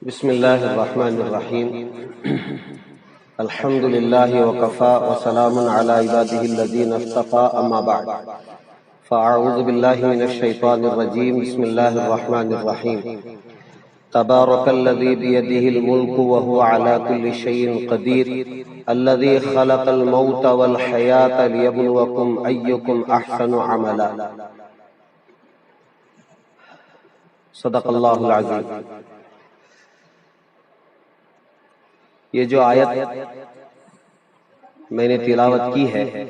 بسم اللہ الرحمن الرحیم الحمد للہ وکفا وسلام علی عبادہ الذین اصطفى اما بعد فاعوذ باللہ من الشیطان الرجیم بسم اللہ الرحمن الرحیم تبارک الذی بیدہ الملک وهو علی کل شیء قدیر الذی خلق الموت والحیاة لیبلوکم ایکم احسن عملا۔ صدق اللہ العظیم۔ یہ جو آیت میں نے تلاوت کی ہے،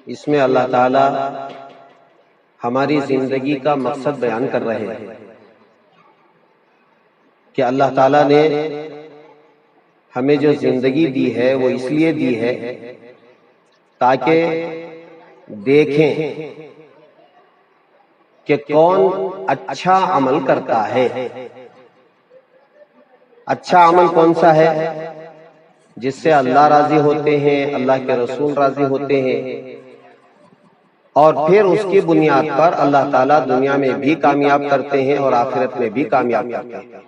اس میں اللہ تعالی ہماری زندگی کا مقصد بیان کر رہے ہیں کہ اللہ تعالی نے ہمیں جو زندگی دی ہے وہ اس لیے دی ہے تاکہ دیکھیں کہ کون اچھا عمل کرتا ہے۔ اچھا عمل کون سا ہے؟ جس سے اللہ راضی ہوتے ہیں، اللہ کے رسول راضی ہوتے ہیں، اور پھر اس کی بنیاد پر اللہ تعالیٰ دنیا میں بھی کامیاب کرتے ہیں اور آخرت میں بھی کامیاب کرتے ہیں۔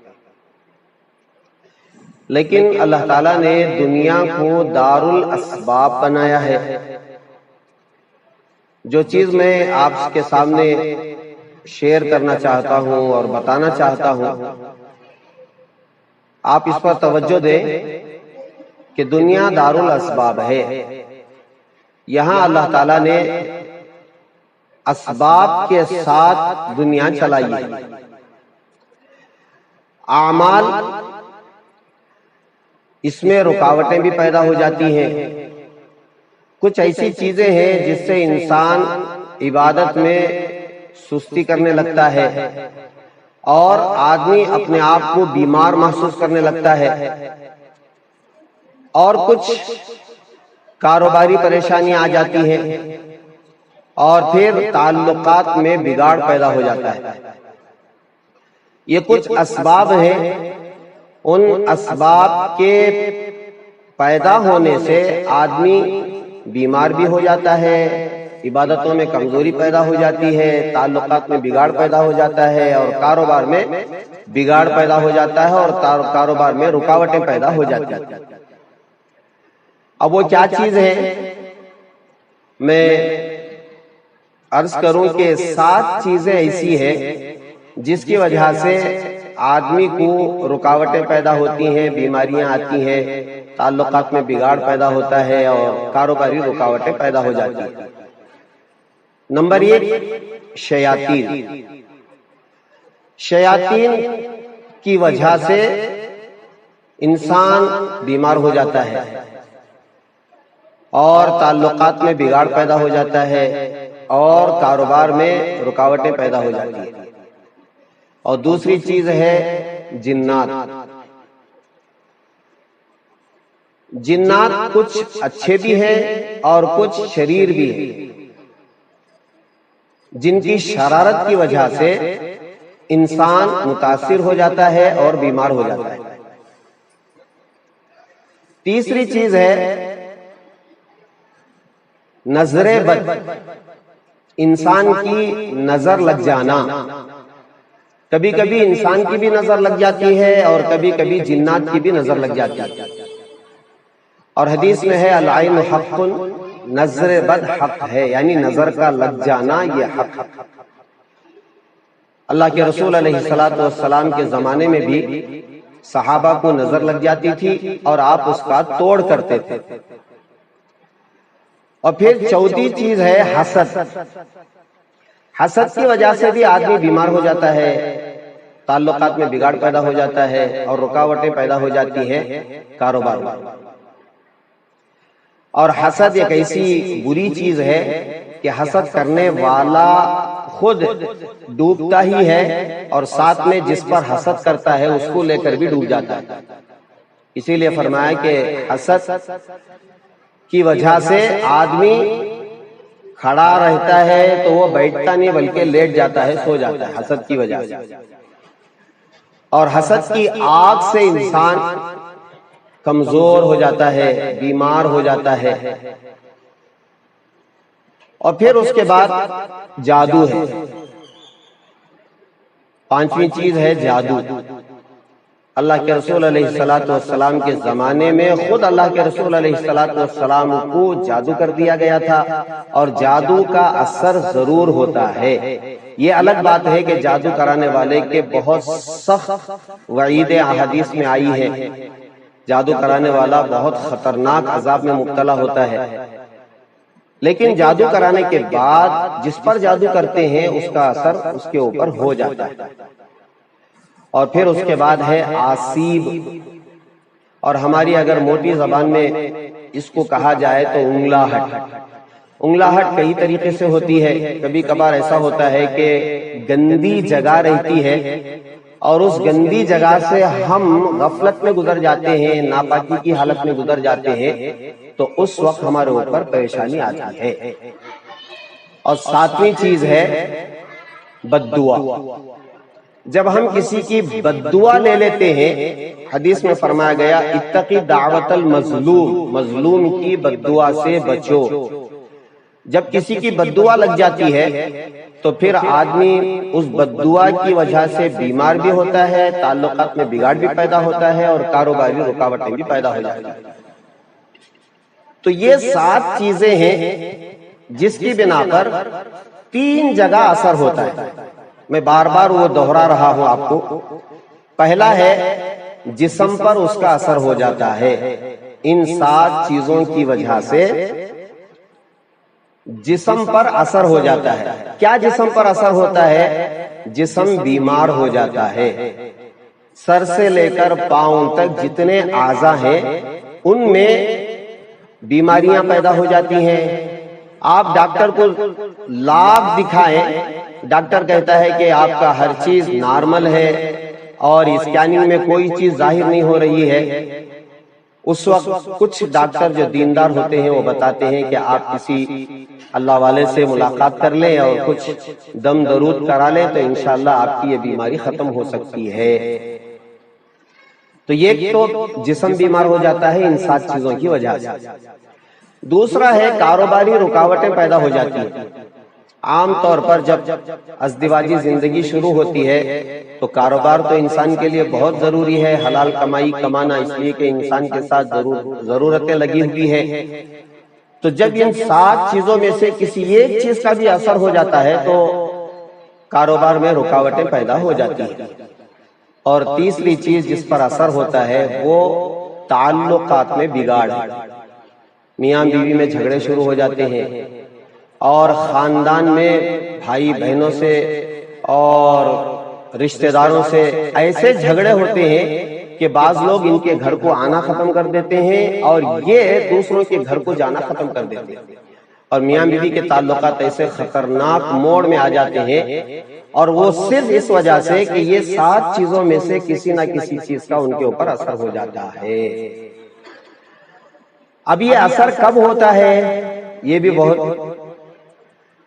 لیکن اللہ تعالیٰ نے دنیا کو دار الاسباب بنایا ہے۔ جو چیز میں آپ کے سامنے شیئر کرنا چاہتا ہوں اور بتانا چاہتا ہوں، آپ اس پر توجہ دیں کہ دنیا دار الاسباب ہے۔ یہاں اللہ تعالیٰ نے اسباب کے ساتھ دنیا چلائی ہے۔ اعمال، اس میں رکاوٹیں بھی پیدا ہو جاتی ہیں۔ کچھ ایسی چیزیں ہیں جس سے انسان عبادت میں سستی کرنے لگتا ہے اور آدمی اپنے آپ کو بیمار محسوس کرنے لگتا ہے، اور کچھ کاروباری پریشانیاں آ جاتی ہیں اور پھر تعلقات میں بگاڑ پیدا ہو جاتا ہے۔ یہ کچھ اسباب ہیں۔ ان اسباب کے پیدا ہونے سے آدمی بیمار بھی ہو جاتا ہے، عبادتوں میں کمزوری پیدا ہو جاتی ہے، تعلقات میں بگاڑ پیدا ہو جاتا ہے، اور کاروبار میں بگاڑ پیدا ہو جاتا ہے، اور کاروبار میں رکاوٹیں پیدا ہو جاتی ہیں۔ اب وہ کیا چیز ہے؟ میں عرض کروں کہ 7 چیزیں ایسی ہیں جس کی وجہ سے آدمی کو رکاوٹیں پیدا ہوتی ہیں، بیماریاں آتی ہیں، تعلقات میں بگاڑ پیدا ہوتا ہے اور کاروباری رکاوٹیں پیدا ہو جاتی ہیں۔ نمبر 1، شیاطین۔ شیاطین کی وجہ سے انسان بیمار ہو جاتا ہے اور تعلقات میں بگاڑ پیدا ہو جاتا ہے اور کاروبار میں رکاوٹیں پیدا ہو جاتی ہیں۔ اور دوسری چیز ہے جنات۔ جنات کچھ اچھے بھی ہیں اور کچھ شریر بھی ہیں، جن کی شرارت کی وجہ سے انسان متاثر ہو جاتا ہے اور بیمار ہو جاتا ہے۔ تیسری چیز ہے نظر بد۔ انسان کی نظر لگ جانا۔ کبھی کبھی انسان کی بھی نظر لگ جاتی ہے اور کبھی کبھی جنات کی بھی نظر لگ جاتی ہے۔ اور حدیث میں ہے العین حق، نظر بد حق ہے، یعنی نظر کا لگ جانا یہ حق ہے۔ اللہ کے رسول علیہ السلام کے زمانے میں بھی صحابہ کو نظر لگ جاتی تھی اور آپ اس کا توڑ کرتے تھے۔ اور پھر چوتھی چیز ہے حسد۔ حسد کی وجہ سے بھی آدمی بیمار ہو جاتا ہے، تعلقات میں بگاڑ پیدا ہو جاتا ہے اور رکاوٹیں پیدا ہو جاتی ہیں کاروبار میں۔ اور حسد ایک ایسی بری چیز ہے کہ حسد کرنے والا خود ڈوبتا ہی ہے اور ساتھ میں جس پر حسد کرتا ہے اس کو لے کر بھی ڈوب جاتا ہے۔ اسی لیے فرمایا کہ حسد کی وجہ سے آدمی کھڑا رہتا ہے تو وہ بیٹھتا نہیں بلکہ لیٹ جاتا ہے، سو جاتا ہے حسد کی وجہ سے۔ اور حسد کی آگ سے انسان کمزور ہو جاتا ہے، بیمار ہو جاتا ہے۔ اور پھر اس کے بعد جادو ہے۔ 5ویں چیز ہے جادو۔ اللہ کے رسول علیہ الصلوۃ والسلام کے زمانے میں خود اللہ کے رسول علیہ الصلوۃ والسلام کو جادو کر دیا گیا تھا، اور جادو کا اثر ضرور ہوتا ہے۔ یہ الگ بات ہے کہ جادو کرانے والے کے بہت سخت وعید احادیث میں آئی ہے، جادو کرانے والا بہت خطرناک عذاب میں مبتلا ہوتا ہے، لیکن جادو کرانے کے بعد جس پر جادو کرتے ہیں اس کا اثر اس کے اوپر ہو جاتا ہے۔ اور پھر اس کے بعد ہے آسیب، اور ہماری اگر موٹی زبان میں اس کو کہا جائے تو انگلاہٹ۔ انگلاہٹ کئی طریقے سے ہوتی ہے، کبھی کبھار ایسا ہوتا ہے کہ گندی جگہ رہتی ہے اور اس گندی جگہ سے ہم غفلت میں گزر جاتے ہیں، ناپاکی کی حالت میں گزر جاتے ہیں، تو اس وقت ہمارے اوپر پریشانی آتی ہے۔ اور ساتویں چیز ہے بد دعا۔ جب ہم کسی کی بد دعا لے لیتے ہیں، حدیث میں فرمایا گیا اتقی دعوت المظلوم، مظلوم کی بد دعا سے بچو۔ جب کسی کی بد دعا لگ جاتی ہے تو پھر آدمی اس بد دعا کی وجہ سے بیمار بھی ہوتا ہے، تعلقات میں بگاڑ بھی پیدا ہوتا ہے، اور کاروباری رکاوٹیں بھی پیدا ہو جاتی ہیں۔ تو یہ 7 چیزیں ہیں جس کی بنا پر 3 جگہ اثر ہوتا ہے۔ میں بار بار وہ دہرا رہا ہوں آپ کو۔ پہلا ہے جسم پر اس کا اثر ہو جاتا ہے۔ ان 7 چیزوں کی وجہ سے جسم پر اثر ہو جاتا ہے۔ کیا جسم پر اثر ہوتا ہے؟ جسم بیمار ہو جاتا ہے۔ سر سے لے کر پاؤں تک جتنے اعضاء ہیں ان میں بیماریاں پیدا ہو جاتی ہیں۔ آپ ڈاکٹر کو لاکھ دکھائیں، ڈاکٹر کہتا ہے کہ آپ کا ہر چیز نارمل ہے اور اسکیننگ میں کوئی چیز ظاہر نہیں ہو رہی ہے۔ اس وقت کچھ ڈاکٹر جو دیندار ہوتے ہیں وہ بتاتے ہیں کہ آپ کسی اللہ والے سے ملاقات کر لیں اور کچھ دم درود کرا لیں تو انشاءاللہ آپ کی یہ بیماری ختم ہو سکتی ہے۔ تو یہ تو جسم بیمار ہو جاتا ہے ان 7 چیزوں کی وجہ سے۔ دوسرا ہے کاروباری رکاوٹیں پیدا ہو جاتی ہیں۔ عام طور پر جب ازدواجی زندگی شروع ہوتی ہے تو کاروبار تو انسان کے لیے بہت ضروری ہے، حلال کمائی کمانا، اس لیے کہ انسان کے ساتھ ضرورتیں لگی ہوئی ہے۔ تو جب ان 7 چیزوں میں سے کسی ایک چیز کا بھی اثر ہو جاتا ہے تو کاروبار میں رکاوٹیں پیدا ہو جاتی ہیں۔ اور تیسری چیز جس پر اثر ہوتا ہے وہ تعلقات میں بگاڑ ہے۔ میاں بیوی میں جھگڑے شروع ہو جاتے ہیں، اور خاندان میں بھائی بہنوں سے اور رشتہ داروں سے ایسے جھگڑے ہوتے ہیں کہ بعض لوگ ان کے گھر کو آنا ختم کر دیتے ہیں اور یہ دوسروں کے گھر کو جانا ختم کر دیتے ہیں، اور میاں بیوی کے تعلقات ایسے خطرناک موڑ میں آ جاتے ہیں، اور وہ صرف اس وجہ سے کہ یہ 7 چیزوں میں سے کسی نہ کسی چیز کا ان کے اوپر اثر ہو جاتا ہے۔ اب یہ اثر کب ہوتا ہے یہ بھی بہت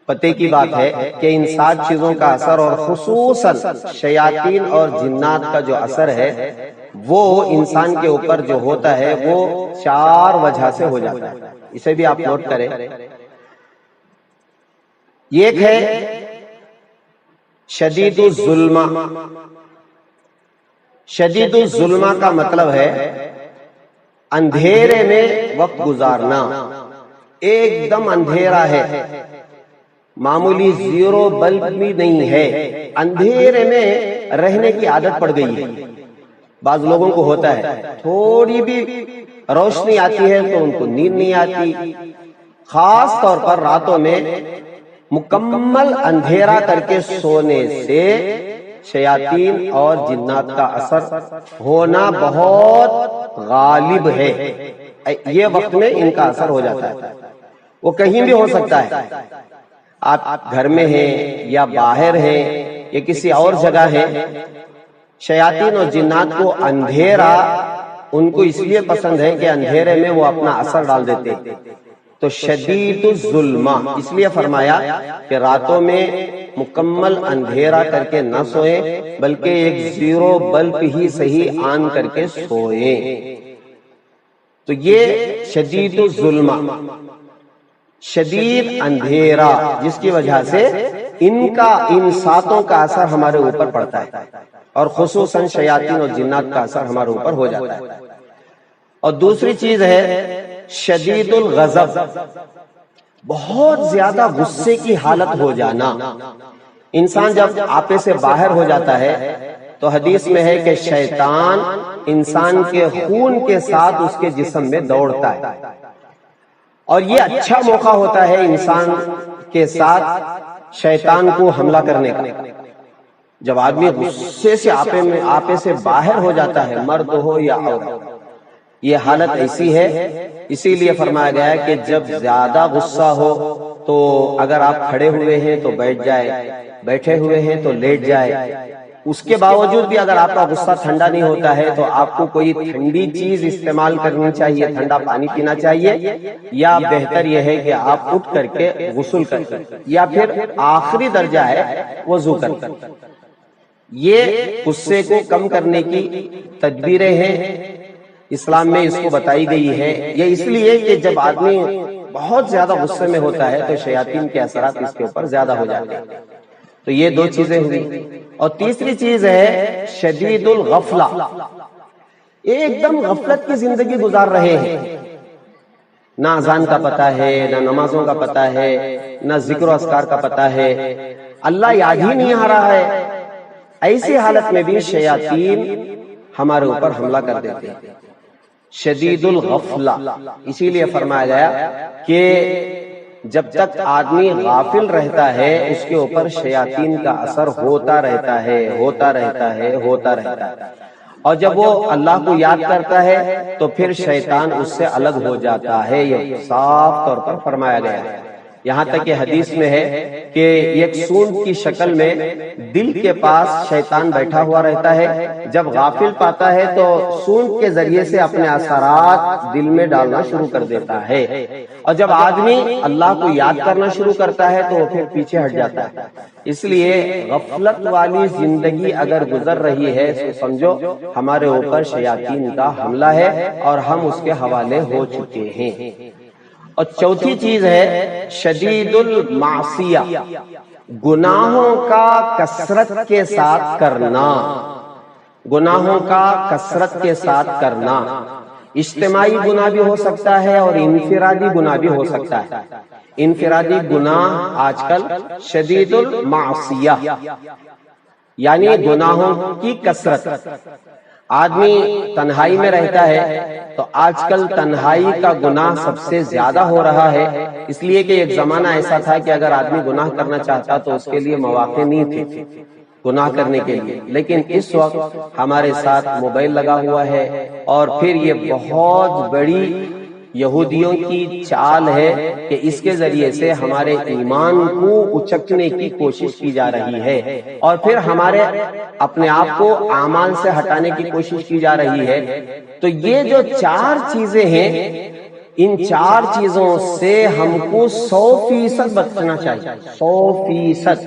پتے کی بات ہے کہ ان 7 چیزوں کا اثر، اور خصوصاً شیاطین اور جنات کا جو اثر ہے وہ انسان کے اوپر جو ہوتا ہے وہ 4 وجہ سے ہو جاتا ہے۔ اسے بھی آپ نوٹ کریں۔ ایک ہے شدید الظلمہ۔ شدید الظلمہ کا مطلب ہے اندھیرے میں وقت گزارنا۔ ایک دم اندھیرا ہے، معمولی زیرو بلب بھی نہیں ہے، اندھیرے میں رہنے کی عادت پڑ گئی ہے۔ بعض لوگوں کو ہوتا ہے تھوڑی بھی روشنی آتی ہے تو ان کو نیند نہیں آتی، خاص طور پر راتوں میں مکمل اندھیرا کر کے سونے سے شیاطین اور جنات کا اثر ہونا بہت غالب ہے۔ یہ وقت میں ان کا اثر ہو جاتا ہے، وہ کہیں بھی ہو سکتا ہے، آپ گھر میں ہیں یا باہر ہیں یا کسی اور جگہ ہیں۔ شیاطین اور جنات کو اندھیرا ان کو اس لیے پسند ہے کہ اندھیرے میں وہ اپنا اثر ڈال دیتے، تو شدید الظلمہ اس لیے فرمایا کہ راتوں میں مکمل اندھیرا کر کے نہ سوئیں بلکہ ایک زیرو بلب ہی صحیح آن کر کے سوئیں۔ تو یہ شدید الظلمہ، شدید اندھیرا، جس کی وجہ سے ان 7 کا اثر ہمارے اوپر پڑتا ہے۔ اور خصوصاً شیاطین اور جنات کا اثر ہمارے اوپر ہو جاتا ہے۔ اور دوسری چیز ہے شدید الغضب، بہت زیادہ غصے کی حالت ہو جانا۔ انسان جب آپے سے باہر ہو جاتا ہے تو حدیث میں ہے کہ شیطان انسان کے خون کے ساتھ اس کے جسم میں دوڑتا ہے، اور یہ اچھا موقع ہوتا ہے انسان کے ساتھ شیطان کو حملہ کرنے کا۔ جب آدمی غصے سے آپے سے باہر ہو جاتا ہے، مرد ہو یا عورت، یہ حالت ایسی ہے، اسی لیے فرمایا گیا ہے کہ جب زیادہ غصہ ہو تو اگر آپ کھڑے ہوئے ہیں تو بیٹھ جائے، بیٹھے ہوئے ہیں تو لیٹ جائے۔ اس کے باوجود بھی اگر آپ کا غصہ ٹھنڈا نہیں ہوتا ہے تو آپ کو کوئی ٹھنڈی چیز استعمال کرنی چاہیے، ٹھنڈا پانی پینا چاہیے، یا بہتر یہ ہے کہ آپ اٹھ کر کے غسل کر کے، یا پھر آخری درجہ ہے وضو کر کے۔ یہ غصے کو کم کرنے کی تدبیریں ہیں، اسلام میں اس کو بتائی گئی ہے۔ یہ اس لیے کہ جب آدمی بہت زیادہ غصے میں ہوتا ہے تو شیاطین کے اثرات اس کے اوپر زیادہ ہو جاتے ہیں۔ تو یہ دو چیزیں ہوئی۔ اور تیسری چیز ہے شدید الغفلہ، ایک دم غفلت کی زندگی گزار رہے ہیں، نہ اذان کا پتہ ہے، نہ نمازوں کا پتہ ہے، نہ ذکر و اذکار کا پتہ ہے، اللہ یاد ہی نہیں آ رہا ہے۔ ایسی حالت میں بھی شیاطین ہمارے اوپر حملہ کر دیتے ہیں۔ شدید الغفلہ، اسی لیے فرمایا گیا کہ جب تک آدمی غافل رہتا ہے اس کے اوپر شیاطین کا اثر ہوتا رہتا ہے، ہوتا رہتا ہے، ہوتا رہتا ہے، اور جب وہ اللہ کو یاد کرتا ہے تو پھر شیطان اس سے الگ ہو جاتا ہے۔ یہ صاف طور پر فرمایا گیا ہے۔ یہاں تک کہ حدیث میں ہے کہ ایک سونڈ کی شکل میں دل کے پاس شیطان بیٹھا ہوا رہتا ہے، جب غافل پاتا ہے تو سونڈ کے ذریعے سے اپنے اثرات دل میں ڈالنا شروع کر دیتا ہے، اور جب آدمی اللہ کو یاد کرنا شروع کرتا ہے تو وہ پھر پیچھے ہٹ جاتا ہے۔ اس لیے غفلت والی زندگی اگر گزر رہی ہے تو سمجھو ہمارے اوپر شیاطین کا حملہ ہے اور ہم اس کے حوالے ہو چکے ہیں۔ اور چوتھی چیز ہے شدید المعصیہ، گناہوں کا کثرت کے ساتھ کرنا، گناہوں کا کثرت کے ساتھ کرنا۔ اجتماعی گناہ بھی ہو سکتا ہے اور انفرادی گناہ بھی ہو سکتا ہے۔ انفرادی گناہ آج کل شدید المعصیہ، یعنی گناہوں کی کثرت۔ آدمی تنہائی میں رہتا ہے تو آج کل تنہائی کا گناہ سب سے زیادہ ہو رہا ہے، اس لیے کہ ایک زمانہ ایسا تھا کہ اگر آدمی گناہ کرنا چاہتا تو اس کے لیے مواقع نہیں تھے گناہ کرنے کے لیے، لیکن اس وقت ہمارے ساتھ موبائل لگا ہوا ہے، اور پھر یہ بہت بڑی یہودیوں کی چال ہے کہ اس کے ذریعے سے ہمارے ایمان کو اچکنے کی کوشش کی جا رہی ہے، اور پھر ہمارے اپنے آپ کو اعمال سے ہٹانے کی کوشش کی جا رہی ہے۔ تو یہ جو چار چیزیں ہیں، ان چار چیزوں سے ہم کو 100% بچنا چاہیے، 100%۔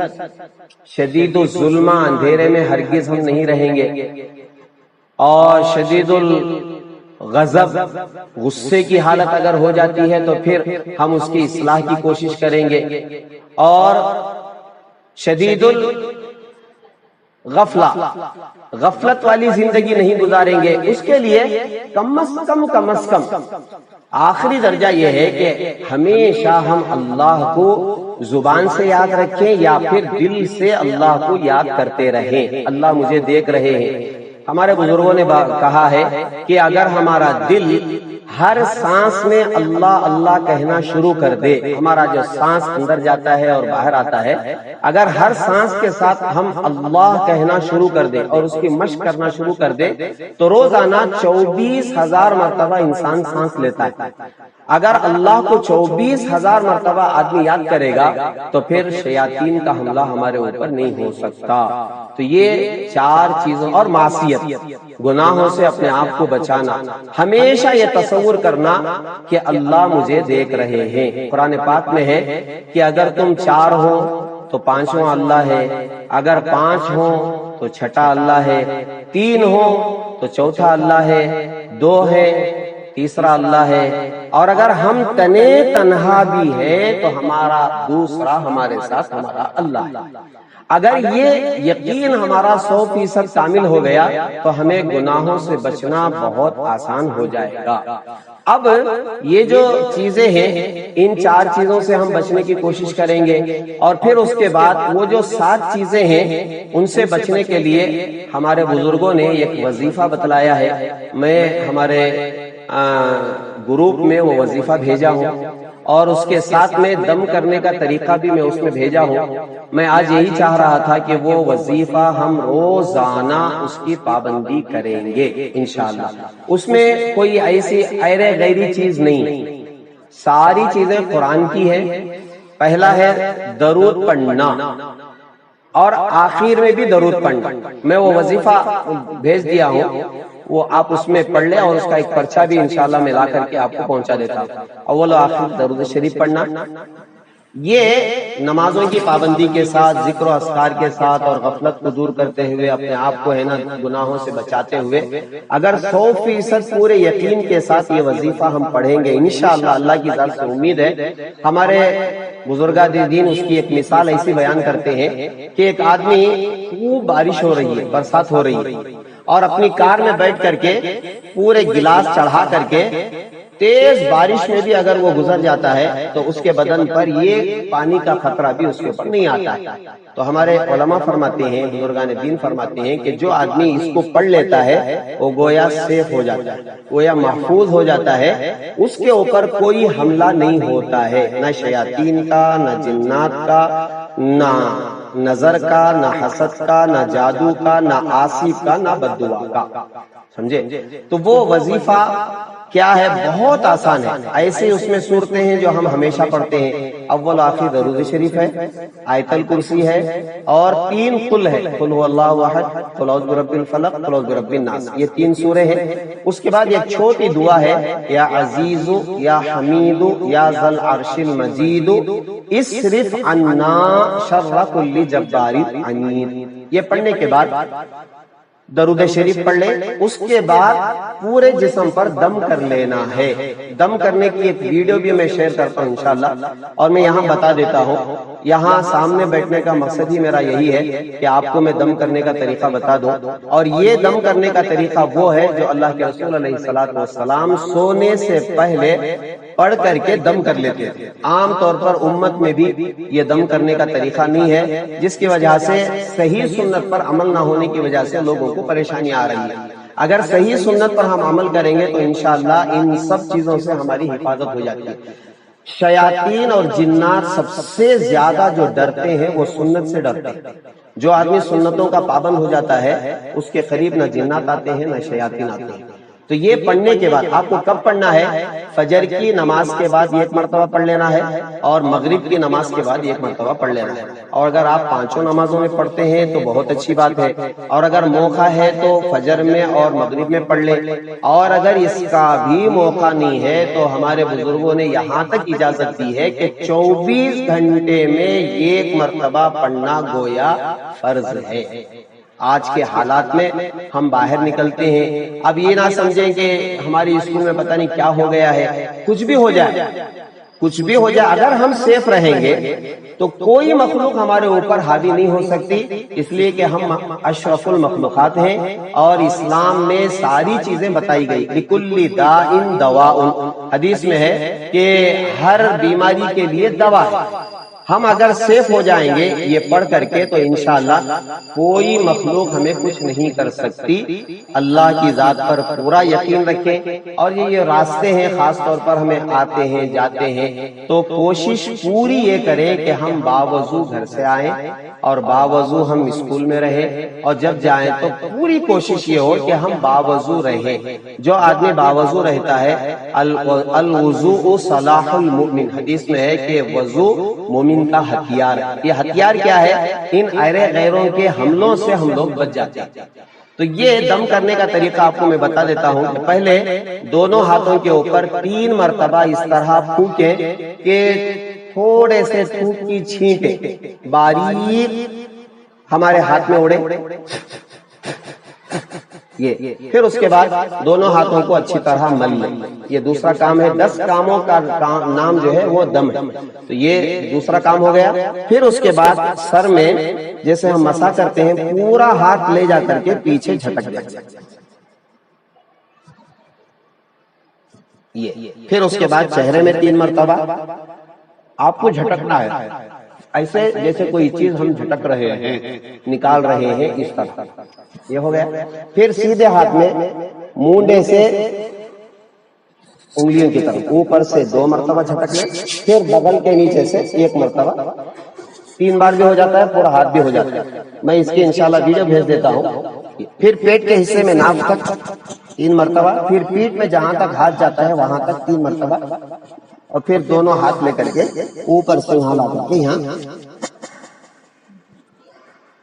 شدید الظلم، اندھیرے میں ہرگز ہم نہیں رہیں گے، اور شدید غضب، غصے کی حالت اگر ہو جاتی ہے تو پھر ہم اس کی اصلاح کی کوشش کریں گے، اور شدید الغفلہ، غفلت والی زندگی نہیں گزاریں گے۔ اس کے لیے کم از کم آخری درجہ یہ ہے کہ ہمیشہ ہم اللہ کو زبان سے یاد رکھیں یا پھر دل سے اللہ کو یاد کرتے رہیں۔ اللہ مجھے دیکھ رہے ہیں۔ ہمارے بزرگوں نے کہا ہے کہ اگر ہمارا دل ہر سانس میں اللہ اللہ کہنا شروع کر دے، ہمارا جو سانس اندر جاتا ہے اور باہر آتا ہے، اگر ہر سانس کے ساتھ ہم اللہ کہنا شروع کر دے اور اس کی مشق کرنا شروع کر دے تو روزانہ 24,000 مرتبہ انسان سانس لیتا ہے۔ اگر اللہ کو 24,000 مرتبہ آدمی یاد کرے گا تو پھر شیاطین کا حملہ ہمارے اوپر نہیں ہو سکتا۔ تو یہ چار چیزوں، اور معصیت، گناہوں سے اپنے آپ کو بچانا، ہمیشہ یہ تصور کرنا کہ اللہ مجھے دیکھ رہے ہیں۔ قرآن پاک میں ہے کہ اگر تم 4 ہو تو 5واں اللہ ہے، اگر 5 ہو تو 6واں اللہ ہے، 3 ہو تو 4تھا اللہ ہے، 2 ہے تیسرا اللہ ہے، اور اگر ہم تنہا بھی ہے تو ہمارا دوسرا ہمارے ساتھ ہمارا اللہ ہے۔ اگر یہ یقین ہمارا 100% کامل ہو گیا تو ہمیں گناہوں سے بچنا بہت آسان ہو جائے گا۔ اب یہ جو چیزیں ہیں ان 4 چیزوں سے ہم بچنے کی کوشش کریں گے، اور پھر اس کے بعد وہ جو 7 چیزیں ہیں ان سے بچنے کے لیے ہمارے بزرگوں نے ایک وظیفہ بتلایا ہے۔ میں ہمارے گروپ میں وہ وظیفہ بھیجا ہوں، اور اس کے ساتھ میں دم کرنے کا طریقہ بھی میں اس میں بھیجا ہوں۔ میں آج یہی چاہ رہا تھا کہ وہ وظیفہ ہم روزانہ اس کی پابندی کریں گے انشاءاللہ۔ اس میں کوئی ایسی غیری چیز نہیں، ساری چیزیں قرآن کی ہیں۔ پہلا ہے درود پڑھنا، اور آخر میں بھی درود پڑھنا۔ میں وہ وظیفہ بھیج دیا ہوں، وہ آپ اس میں پڑھ لیں، اور اس کا ایک پرچہ بھی انشاءاللہ میں لا کر کے آپ کو پہنچا دیتا ہوں۔ اول و آخر درود شریف پڑھنا، یہ نمازوں کی پابندی کے ساتھ، ذکر و اذکار کے ساتھ، اور غفلت کو دور کرتے ہوئے، اپنے آپ کو ہے نا گناہوں سے بچاتے ہوئے، اگر 100% پورے یقین کے ساتھ یہ وظیفہ ہم پڑھیں گے انشاءاللہ، اللہ کی ذات سے امید ہے۔ ہمارے بزرگان دین اس کی ایک مثال ایسی بیان کرتے ہیں کہ ایک آدمی خوب بارش ہو رہی ہے، برسات ہو رہی ہے، اور اپنی کار میں بیٹھ کر کے پورے گلاس چڑھا کر کے تیز بارش میں بھی اگر وہ گزر جاتا ہے تو اس کے بدن پر یہ پانی کا خطرہ بھی اس کے اوپر نہیں آتا ہے۔ تو ہمارے علماء فرماتے ہیں، بزرگان دین فرماتے ہیں کہ جو آدمی اس کو پڑھ لیتا ہے وہ گویا سیف ہو جاتا ہے، گویا محفوظ ہو جاتا ہے، اس کے اوپر کوئی حملہ نہیں ہوتا ہے، نہ شیاطین کا، نہ جنات کا، نہ نظر کا، نہ حسد کا، نہ جادو کا، نہ آصف کا، نہ بددعا کا۔ سمجھے؟ تو وہ وظیفہ کیا ہے؟ بہت آسان ہے۔ ایسے اس میں صورتیں ہیں جو ہم ہمیشہ پڑھتے ہیں، اول آخر درود شریف ہے، آیت الکرسی ہے، اور 3 قل ہے، قل هو اللہ احد، قل اعوذ برب الفلق، قل اعوذ برب الناس، یہ 3 سورے ہیں۔ اس کے بعد ایک چھوٹی دعا ہے، یا عزیز یا حمید یا ذل عرش المجید اصرف عنا شر کل جبار عنید۔ یہ پڑھنے کے بعد درود شریف پڑھ لیں، اس کے بعد پورے جسم پر دم کر لینا ہے۔ دم کرنے کی ایک ویڈیو بھی میں شیئر کرتا ہوں انشاءاللہ، اور میں یہاں بتا دیتا ہوں، یہاں سامنے بیٹھنے کا مقصد ہی میرا یہی ہے کہ آپ کو میں دم کرنے کا طریقہ بتا دوں۔ اور یہ دم کرنے کا طریقہ وہ ہے جو اللہ کے رسول علیہ الصلوۃ والسلام سونے سے پہلے پڑھ کر کے دم کر لیتے تھے۔ عام طور پر امت میں بھی یہ دم کرنے کا طریقہ نہیں ہے، جس کی وجہ سے صحیح سنت پر عمل نہ ہونے کی وجہ سے لوگوں کو پریشانی آ رہی ہے۔ اگر صحیح سنت پر ہم عمل کریں گے تو انشاءاللہ ان سب چیزوں سے ہماری حفاظت ہو جاتی ہے۔ شیاطین اور جنات سب سے زیادہ جو ڈرتے ہیں وہ سنت سے ڈرتے ہیں۔ جو آدمی سنتوں کا پابند ہو جاتا ہے اس کے قریب نہ جنات آتے ہیں نہ شیاطین آتے ہیں۔ تو یہ پڑھنے کے بعد آپ کو کب پڑھنا ہے؟ فجر کی نماز کے بعد 1 مرتبہ پڑھ لینا ہے، اور مغرب کی نماز کے بعد 1 مرتبہ پڑھ لینا ہے۔ اور اگر آپ 5 نمازوں میں پڑھتے ہیں تو بہت اچھی بات ہے، اور اگر موقع ہے تو فجر میں اور مغرب میں پڑھ لیں، اور اگر اس کا بھی موقع نہیں ہے تو ہمارے بزرگوں نے یہاں تک اجازت دی ہے کہ 24 گھنٹے میں 1 مرتبہ پڑھنا گویا فرض ہے۔ آج کے حالات میں ہم باہر نکلتے ہیں، اب یہ نہ سمجھیں کہ ہماری اسکول میں پتہ نہیں کیا ہو گیا ہے، کچھ بھی ہو جائے، کچھ بھی ہو جائے، اگر ہم سیف رہیں گے تو کوئی مخلوق ہمارے اوپر حاوی نہیں ہو سکتی، اس لیے کہ ہم اشرف المخلوقات ہیں، اور اسلام میں ساری چیزیں بتائی گئی۔ لِكُلِّ دَاءٍ دَوَاءٌ، حدیث میں ہے کہ ہر بیماری کے لیے دوا ہے۔ ہم اگر سیف ہو جائیں گے یہ پڑھ کر کے تو انشاءاللہ کوئی مخلوق ہمیں کچھ نہیں کر سکتی۔ اللہ کی ذات پر پورا یقین رکھیں، اور یہ راستے ہیں خاص طور پر ہمیں آتے ہیں جاتے ہیں تو کوشش پوری یہ کریں کہ ہم باوضو گھر سے آئیں اور باوضو ہم اسکول میں رہیں، اور جب جائیں تو پوری کوشش یہ ہو کہ ہم باوضو رہیں۔ جو آدمی باوضو رہتا ہے، الوضوء صلاح المؤمن، حدیث میں ہے کہ وضو مومن کا ہتھیار۔ یہ ہتھیار کیا ہے؟ ان غیروں کے حملوں سے ہم لوگ بچ جاتے ہیں۔ تو یہ دم کرنے کا طریقہ آپ کو میں بتا دیتا ہوں کہ پہلے دونوں ہاتھوں کے اوپر 3 مرتبہ اس طرح پھونکیں کہ تھوڑے سے تھوک کی چھینٹیں باریک ہمارے ہاتھ میں اڑے، یہ پھر اس کے بعد دونوں ہاتھوں کو اچھی طرح مل لیں. یہ دوسرا کام ہے. 10 کاموں کا نام جو ہے وہ دم ہے. تو یہ دوسرا کام ہو گیا. پھر اس کے بعد سر میں جیسے ہم مسا کرتے ہیں پورا ہاتھ لے جا کر کے پیچھے جھٹک دیں. یہ پھر اس کے بعد چہرے میں 3 مرتبہ آپ کو جھٹکنا ہے. ایسے جیسے کوئی چیز ہم جھٹک رہے ہیں, نکال رہے ہیں, اس طرح. یہ ہو گیا. پھر سیدھے ہاتھ میں مونڈے سے انگلیوں کی طرف اوپر سے 2 مرتبہ جھٹک لیں. پھر بغل کے نیچے سے 1 مرتبہ. 3 بار بھی ہو جاتا ہے, پورا ہاتھ بھی ہو جاتا ہے. میں اس کی انشاءاللہ ویڈیو بھیج دیتا ہوں. پھر پیٹ کے حصے میں ناف تک 3 مرتبہ. پھر پیٹ میں جہاں تک ہاتھ جاتا ہے وہاں تک 3 مرتبہ. اور پھر دونوں ہاتھ لے کر کے اوپر سے وہاں لا کر کے یہاں.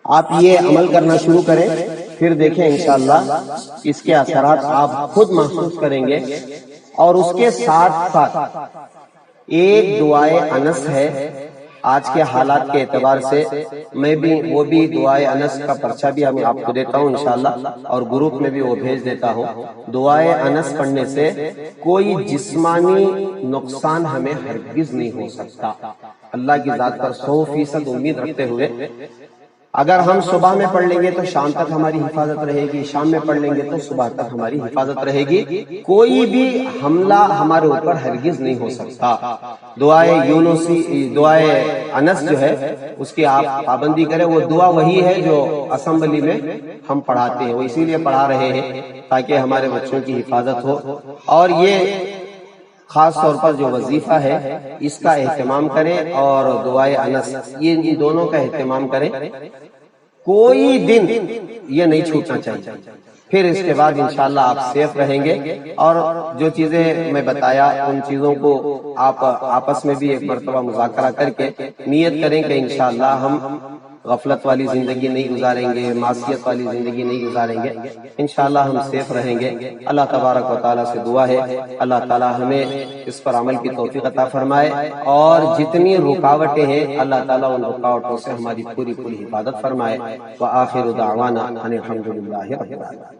آپ یہ عمل کرنا شروع کریں, پھر دیکھیں انشاءاللہ اس کے اثرات آپ خود محسوس کریں گے. اور اس کے ساتھ ساتھ ایک دعائے انس ہے آج کے حالات کے اعتبار سے. میں بھی وہ بھی دعائے انس کا پرچہ بھی ہمیں آپ کو دیتا ہوں انشاءاللہ, اور گروپ میں بھی وہ بھیج دیتا ہوں. دعائے انس پڑھنے سے کوئی جسمانی نقصان ہمیں ہرگز نہیں ہو سکتا. اللہ کی ذات پر 100% امید رکھتے ہوئے اگر ہم صبح میں پڑھ لیں گے تو شام تک ہماری حفاظت رہے گی, شام میں پڑھ لیں گے تو صبح تک ہماری حفاظت رہے گی. کوئی بھی حملہ ہمارے اوپر ہرگز نہیں ہو سکتا. دعائے یونسی, دعائے انس جو ہے اس کی آپ پابندی کریں. وہ دعا وہی ہے جو اسمبلی میں ہم پڑھاتے ہیں, وہ اسی لیے پڑھا رہے ہیں تاکہ ہمارے بچوں کی حفاظت ہو. اور یہ خاص طور پر جو وظیفہ ہے اس کا اہتمام کریں, اور دعائے انس یہ دونوں کا اہتمام کریں. کوئی دن یہ نہیں چھوٹنا چاہیے. پھر اس کے بعد انشاءاللہ آپ سیف رہیں گے. اور جو چیزیں میں بتایا ان چیزوں کو آپ آپس میں بھی ایک مرتبہ مذاکرہ کر کے نیت کریں کہ انشاءاللہ ہم غفلت والی زندگی نہیں گزاریں گے, معصیت والی زندگی نہیں گزاریں گے. انشاءاللہ ہم سیف رہیں گے. اللہ تبارک و تعالیٰ سے دعا ہے اللہ تعالیٰ ہمیں اس پر عمل کی توفیق عطا فرمائے, اور جتنی رکاوٹیں ہیں اللہ تعالیٰ ان رکاوٹوں سے ہماری پوری حفاظت فرمائے. وآخر دعوانا ان الحمد للہ رب العالمین.